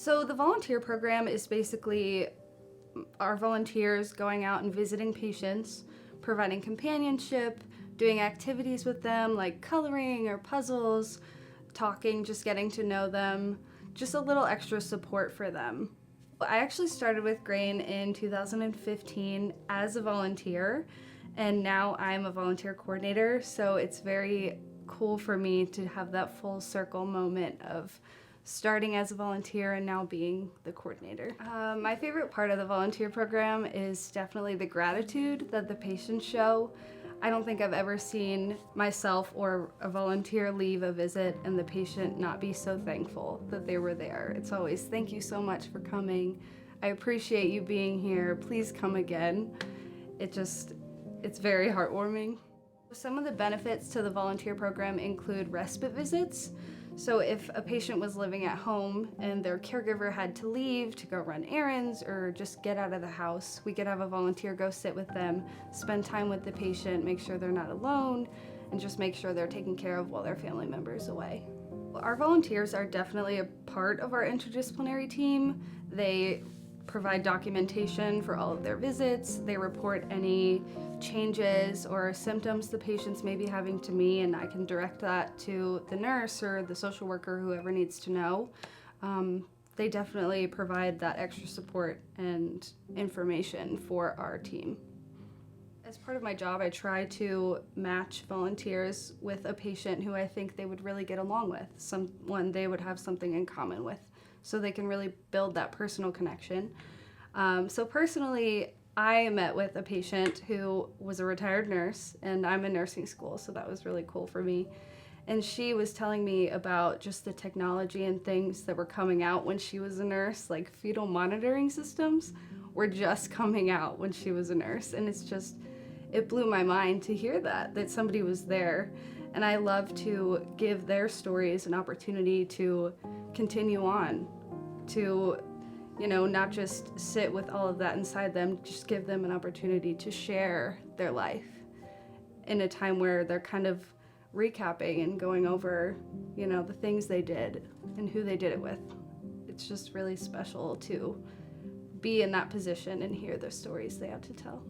So the volunteer program is basically our volunteers going out and visiting patients, providing companionship, doing activities with them like coloring or puzzles, talking, just getting to know them, just a little extra support for them. I actually started with Grane in 2015 as a volunteer, and now I'm a volunteer coordinator, so it's very cool for me to have that full circle moment of starting as a volunteer and now being the coordinator. My favorite part of the volunteer program is definitely the gratitude that the patients show. I don't think I've ever seen myself or a volunteer leave a visit and the patient not be so thankful that they were there. It's always, thank you so much for coming. I appreciate you being here. Please come again. It's very heartwarming. Some of the benefits to the volunteer program include respite visits. So if a patient was living at home and their caregiver had to leave to go run errands or just get out of the house, we could have a volunteer go sit with them, spend time with the patient, make sure they're not alone, and just make sure they're taken care of while their family member's away. Our volunteers are definitely a part of our interdisciplinary team. They provide documentation for all of their visits. They report any changes or symptoms the patients may be having to me, and I can direct that to the nurse or the social worker, whoever needs to know. They definitely provide that extra support and information for our team. As part of my job, I try to match volunteers with a patient who I think they would really get along with, someone they would have something in common with, so they can really build that personal connection. So personally, I met with a patient who was a retired nurse, and I'm in nursing school, so that was really cool for me. And she was telling me about just the technology and things that were coming out when she was a nurse, like fetal monitoring systems were just coming out when she was a nurse. And it blew my mind to hear that somebody was there. And I love to give their stories an opportunity to continue on, to not just sit with all of that inside them, just give them an opportunity to share their life in a time where they're kind of recapping and going over, the things they did and who they did it with. It's just really special to be in that position and hear the stories they have to tell.